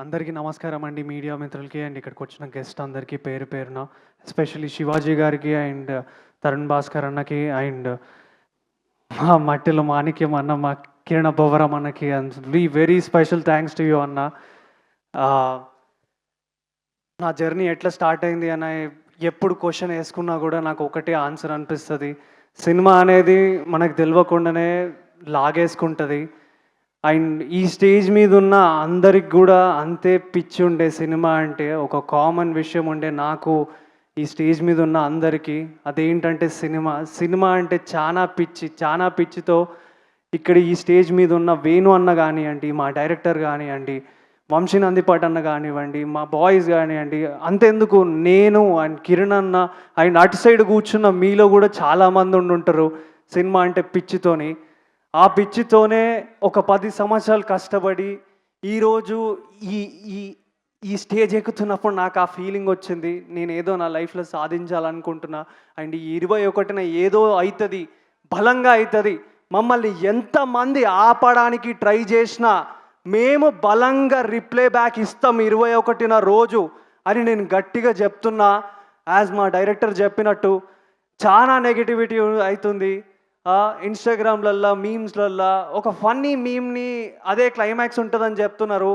అందరికీ నమస్కారం అండి మీడియా మిత్రులకి అండ్ ఇక్కడికి వచ్చిన గెస్ట్ అందరికీ పేరు పేరున ఎస్పెషల్లీ శివాజీ గారికి అండ్ తరుణ్ భాస్కర్ అన్నకి అండ్ మా మట్టిలో మాణిక్యం అన్న మా కిరణ బొవరం అన్నకి and very special thanks to you అన్న. ఆ, నా జర్నీ ఎట్లా స్టార్ట్ అయింది అన్న ఎప్పుడు క్వశ్చన్ వేసుకున్నా కూడా నాకు ఒకటే ఆన్సర్ అనిపిస్తుంది. సినిమా అనేది మనకు తెలియకుండానే లాగేసుకుంటుంది. అండ్ ఈ స్టేజ్ మీద ఉన్న అందరికి కూడా అంతే పిచ్చి ఉండే సినిమా అంటే ఒక కామన్ విషయం ఉండే నాకు ఈ స్టేజ్ మీద ఉన్న అందరికీ అదేంటంటే సినిమా అంటే చాలా పిచ్చితో ఇక్కడ ఈ స్టేజ్ మీద ఉన్న వేణు అన్న కానివ్వండి, మా డైరెక్టర్ కానివ్వండి, వంశీ నందిపాట్ అన్న కానివ్వండి, మా బాయ్స్ కానివ్వండి, అంతెందుకు నేను అండ్ కిరణ్ అన్న అండ్ అటు సైడ్ కూర్చున్న మీలో కూడా చాలామంది ఉండుంటారు సినిమా అంటే పిచ్చితోని. ఆ పిచ్చితోనే ఒక 10 సంవత్సరాలు కష్టపడి ఈరోజు ఈ ఈ ఈ స్టేజ్ ఎక్కుతున్నప్పుడు నాకు ఆ ఫీలింగ్ వచ్చింది. నేను ఏదో నా లైఫ్లో సాధించాలనుకుంటున్నా అండ్ ఈ 21న ఏదో అవుతుంది, బలంగా అవుతుంది. మమ్మల్ని ఎంతమంది ఆపడానికి ట్రై చేసినా మేము బలంగా రిప్లై బ్యాక్ ఇస్తాం 21న రోజు అని నేను గట్టిగా చెప్తున్నా. యాజ్ మా డైరెక్టర్ చెప్పినట్టు చాలా నెగిటివిటీ అవుతుంది. ఇన్స్టాగ్రామ్లల్లో మీమ్స్లల్లో ఒక ఫన్నీ మీమ్ని అదే క్లైమాక్స్ ఉంటుందని చెప్తున్నారు.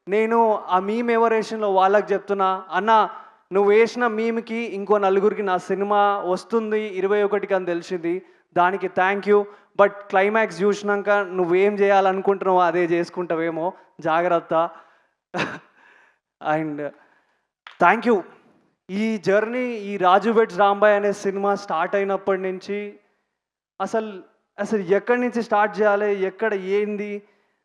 నేను ఆ మీమ్ ఎవరేషన్లో వాళ్ళకి చెప్తున్నా, అన్న నువ్వు వేసిన మీమ్కి ఇంకో నలుగురికి నా సినిమా వస్తుంది 21కి అని తెలిసింది, దానికి థ్యాంక్ యూ. బట్ క్లైమాక్స్ చూసినాక నువ్వేం చేయాలనుకుంటున్నావో అదే చేసుకుంటావేమో, జాగ్రత్త. And thank you. ఈ జర్నీ ఈ రాజు వెడ్స్ రాంబాయ్ అనే సినిమా స్టార్ట్ అయినప్పటి నుంచి అసలు అసలు ఎక్కడి నుంచి స్టార్ట్ చేయాలి, ఎక్కడ ఏంది,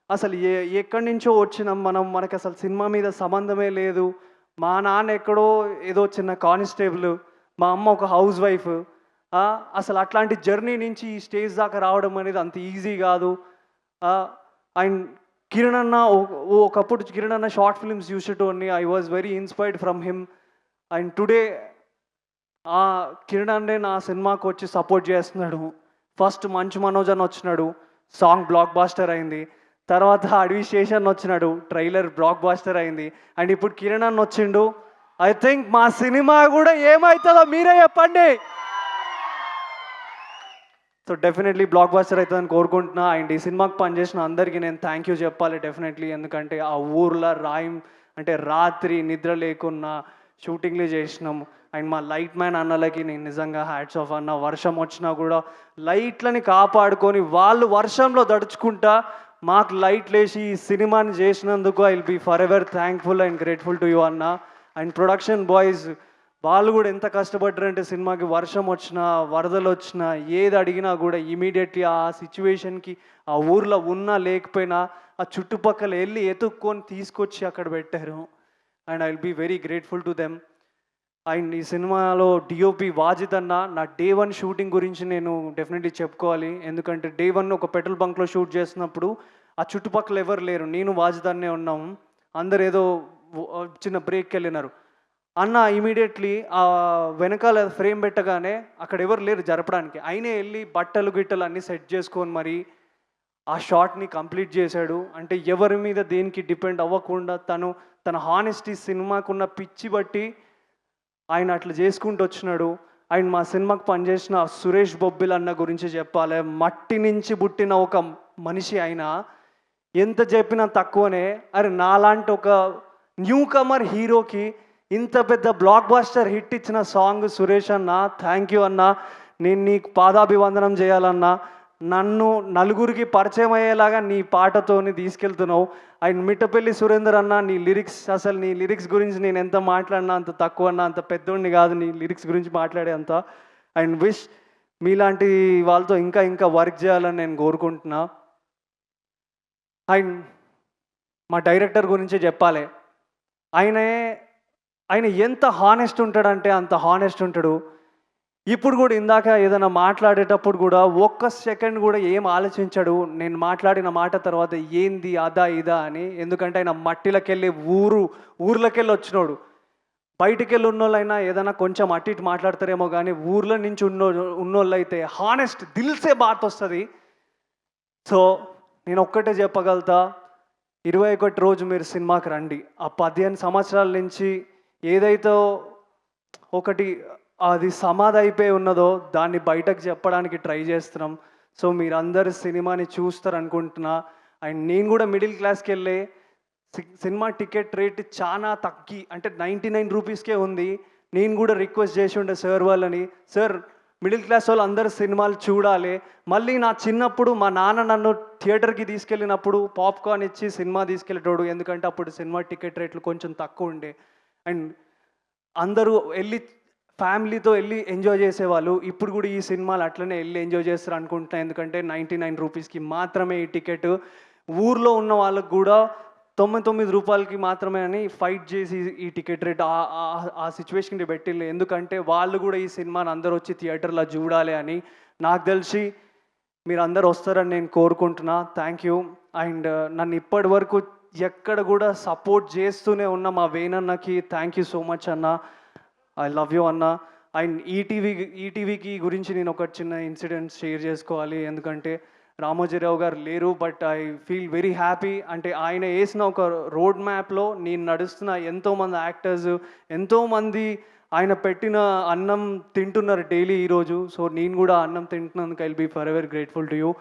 అసలు ఎక్కడి నుంచో వచ్చినాం మనకు అసలు సినిమా మీద సంబంధమే లేదు. మా నాన్న ఎక్కడో ఏదో చిన్న కానిస్టేబుల్, మా అమ్మ ఒక హౌస్ వైఫ్. అసలు అట్లాంటి జర్నీ నుంచి ఈ స్టేజ్ దాకా రావడం అనేది అంత ఈజీ కాదు. అండ్ కిరణ్ అన్న ఒకప్పుడు కిరణ్ అన్న షార్ట్ ఫిల్మ్స్ చూసేటోని, I was very inspired from him. And today Kiran అన్నే నా సినిమాకు వచ్చి సపోర్ట్ చేస్తున్నాడు. ఫస్ట్ మంచు మనోజ్ అని వచ్చినాడు, సాంగ్ బ్లాక్ బాస్టర్ అయింది. తర్వాత అడవి శేషన్ వచ్చినాడు, ట్రైలర్ బ్లాక్ బాస్టర్ అయింది. అండ్ ఇప్పుడు కిరణ్ అన్న వచ్చిండు. ఐ థింక్ మా సినిమా కూడా ఏమవుతుందో మీరే చెప్పండి. సో డెఫినెట్లీ బ్లాక్ బాస్టర్ అవుతుందని కోరుకుంటున్నా. అండ్ ఈ సినిమాకి పనిచేసిన అందరికీ నేను థ్యాంక్ యూ చెప్పాలి డెఫినెట్లీ. ఎందుకంటే ఆ ఊర్లో అంటే రాత్రి నిద్ర లేకున్నా షూటింగ్లు చేసినాం. అండ్ మా లైట్ మ్యాన్ అన్నలకి నేను నిజంగా హ్యాట్స్ ఆఫ్ అన్న. వర్షం వచ్చినా కూడా లైట్లని కాపాడుకొని వాళ్ళు వర్షంలో దడుచుకుంటా మాకు లైట్లు వేసి ఈ సినిమాని చేసినందుకు I will be forever thankful and grateful to you అన్న. అండ్ ప్రొడక్షన్ బాయ్స్ వాళ్ళు కూడా ఎంత కష్టపడ్డారంటే సినిమాకి వర్షం వచ్చినా వరదలు వచ్చినా ఏది అడిగినా కూడా ఇమీడియట్లీ ఆ సిచ్యువేషన్కి ఆ ఊర్లో ఉన్నా లేకపోయినా ఆ చుట్టుపక్కల వెళ్ళి ఎతుక్కొని తీసుకొచ్చి అక్కడ పెట్టారు. And I will be very grateful to them. And ఈ సినిమాలో డిఓపి వాజిద్ అన్న, నా డే 1 షూటింగ్ గురించి నేను డెఫినెట్లీ చెప్పుకోవాలి. ఎందుకంటే డే 1 ఒక పెట్రోల్ బంక్లో షూట్ చేసినప్పుడు ఆ చుట్టుపక్కల ఎవరు లేరు, నేను వాజిద్ అన్నే ఉన్నాము. అందరు ఏదో చిన్న బ్రేక్కి వెళ్ళినారు. అన్న ఇమీడియట్లీ ఆ వెనకాల ఫ్రేమ్ పెట్టగానే అక్కడ ఎవరు లేరు జరపడానికి, అయినే వెళ్ళి గిట్టలు అన్నీ సెట్ చేసుకొని మరి ఆ షాట్ని కంప్లీట్ చేశాడు. అంటే ఎవరి మీద దేనికి డిపెండ్ అవ్వకుండా తన హానెస్టీ, సినిమాకున్న పిచ్చి బట్టి ఆయన అట్లా చేసుకుంటూ వచ్చినాడు. ఆయన మా సినిమాకి పనిచేసిన సురేష్ బొబ్బిల్ అన్న గురించి చెప్పాలి. మట్టి నుంచి పుట్టిన ఒక మనిషి ఆయన, ఎంత చెప్పినా తక్కువనే. అరే నాలాంటి ఒక న్యూ కమర్ హీరోకి ఇంత పెద్ద బ్లాక్ బాస్టర్ హిట్ ఇచ్చిన సాంగ్ సురేష్ అన్న, థ్యాంక్ యూ అన్న. నేను నీకు పాదాభివందనం చేయాలన్నా. నన్ను నలుగురికి పరిచయం అయ్యేలాగా నీ పాటతోని తీసుకెళ్తున్నావు. అండ్ మిట్టపల్లి సురేందర్ అన్న, నీ లిరిక్స్ గురించి నేను ఎంత మాట్లాడినా అంత తక్కువ అన్న, అంత పెద్దోడిని కాదు నీ లిరిక్స్ గురించి మాట్లాడే అంత. అండ్ విష్ మీలాంటి వాళ్ళతో ఇంకా వర్క్ చేయాలని నేను కోరుకుంటున్నా. అండ్ మా డైరెక్టర్ గురించి చెప్పాలి. ఆయన ఎంత హానెస్ట్ ఉంటాడంటే అంత హానెస్ట్ ఉంటాడు. ఇప్పుడు కూడా ఇందాక ఏదైనా మాట్లాడేటప్పుడు కూడా ఒక్క సెకండ్ కూడా ఏం ఆలోచించాడు నేను మాట్లాడిన మాట తర్వాత ఏంది అదా ఇదా అని. ఎందుకంటే ఆయన మట్టిలకెళ్ళి ఊర్లకెళ్ళి వచ్చినోడు. బయటికి వెళ్ళి ఉన్నోళ్ళైనా ఏదైనా కొంచెం అటు ఇటు మాట్లాడతారేమో, కానీ ఊర్ల నుంచి ఉన్నోళ్ళు అయితే హానెస్ట్ దిల్సే బాత్ వస్తుంది. సో నేను ఒక్కటే చెప్పగలుగుతా, 21 రోజు మీరు సినిమాకి రండి. ఆ 15 సంవత్సరాల నుంచి ఏదైతే ఒకటి అది సమాధి అయిపోయి ఉన్నదో దాన్ని బయటకు చెప్పడానికి ట్రై చేస్తున్నాం. సో మీరందరూ సినిమాని చూస్తారనుకుంటున్నా. అండ్ నేను కూడా మిడిల్ క్లాస్కి వెళ్ళే సినిమా టికెట్ రేట్ చాలా తగ్గి అంటే 99 రూపీస్కే ఉంది. నేను కూడా రిక్వెస్ట్ చేసి ఉండే సార్ వాళ్ళని, సార్ మిడిల్ క్లాస్ వాళ్ళు అందరూ సినిమాలు చూడాలి. మళ్ళీ నా చిన్నప్పుడు మా నాన్న నన్ను థియేటర్కి తీసుకెళ్ళినప్పుడు పాప్కార్న్ ఇచ్చి సినిమా తీసుకెళ్ళేటోడు, ఎందుకంటే అప్పుడు సినిమా టికెట్ రేట్లు కొంచెం తక్కువ ఉండే. అండ్ అందరూ వెళ్ళి ఫ్యామిలీతో వెళ్ళి ఎంజాయ్ చేసేవాళ్ళు. ఇప్పుడు కూడా ఈ సినిమాలు అట్లనే వెళ్ళి ఎంజాయ్ చేస్తారు అనుకుంటున్నా, ఎందుకంటే 99 రూపీస్కి మాత్రమే ఈ టికెట్. ఊర్లో ఉన్న వాళ్ళకు కూడా 99 రూపాయలకి మాత్రమే అని ఫైట్ చేసి ఈ టికెట్ రేట్ ఆ సిచ్యువేషన్కి పెట్టిళ్ళు, ఎందుకంటే వాళ్ళు కూడా ఈ సినిమాని అందరూ వచ్చి థియేటర్లో చూడాలి అని. నాకు తెలిసి మీరు అందరు వస్తారని నేను కోరుకుంటున్నా. Thank you. అండ్ నన్ను ఇప్పటి వరకు ఎక్కడ కూడా సపోర్ట్ చేస్తూనే ఉన్న మా వేణన్నకి థ్యాంక్ యూ సో మచ్ అన్న. ఐ లవ్ యూ అన్న. అండ్ ఈటీవీకి గురించి నేను ఒక చిన్న ఇన్సిడెంట్ షేర్ చేసుకోవాలి, ఎందుకంటే రామోజీరావు గారు లేరు, but I feel very happy. అంటే ఆయన వేసిన ఒక రోడ్ మ్యాప్లో నేను నడుస్తున్న ఎంతోమంది యాక్టర్స్, ఎంతోమంది ఆయన పెట్టిన అన్నం తింటున్నారు డైలీ ఈరోజు. సో నేను కూడా అన్నం తింటున్నందుకు I will be forever grateful to you.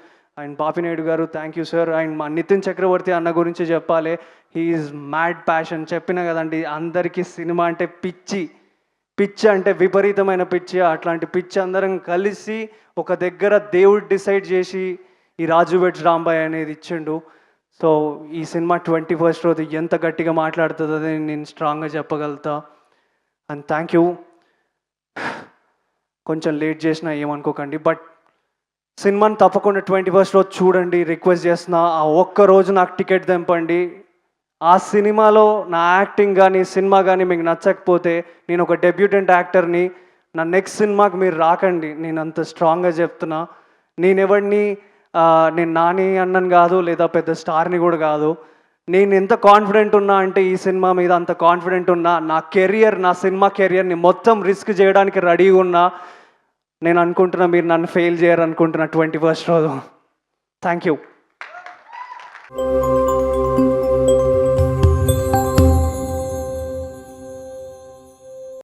And Bapinaidu garu thank you sir. And మా నితిన్ చక్రవర్తి అన్న గురించి చెప్పాలి. He is mad passion. చెప్పిన కదండి, అందరికీ సినిమా అంటే పిచ్చి అంటే విపరీతమైన పిచ్చి. అట్లాంటి పిచ్చి అందరం కలిసి ఒక దగ్గర దేవుడు డిసైడ్ చేసి ఈ రాజు వెడ్స్ రాంబాయ్ అనేది ఇచ్చిండు. సో ఈ సినిమా 21st రోజు ఎంత గట్టిగా మాట్లాడుతుందో నేను స్ట్రాంగ్గా చెప్పగలుగుతా. And thank you. కొంచెం లేట్ చేసినా ఏమనుకోకండి, బట్ సినిమాని తప్పకుండా 21st రోజు చూడండి, రిక్వెస్ట్ చేస్తున్నా. ఆ ఒక్కరోజు నాకు టికెట్ తెంపండి. ఆ సినిమాలో నా యాక్టింగ్ కానీ సినిమా కానీ మీకు నచ్చకపోతే నేను ఒక డెబ్యూటెంట్ యాక్టర్ని, నా నెక్స్ట్ సినిమాకి మీరు రాకండి. నేను అంత స్ట్రాంగ్గా చెప్తున్నా. నేను నాని అన్నని కాదు, లేదా పెద్ద స్టార్ని కూడా కాదు. నేను ఎంత కాన్ఫిడెంట్ ఉన్నా అంటే ఈ సినిమా మీద అంత కాన్ఫిడెంట్ ఉన్నా. నా సినిమా కెరియర్ని మొత్తం రిస్క్ చేయడానికి రెడీగా ఉన్నా. నేను అనుకుంటున్నా మీరు నన్ను ఫెయిల్ చేయరు అనుకుంటున్నా 21st రోజు. Thank you.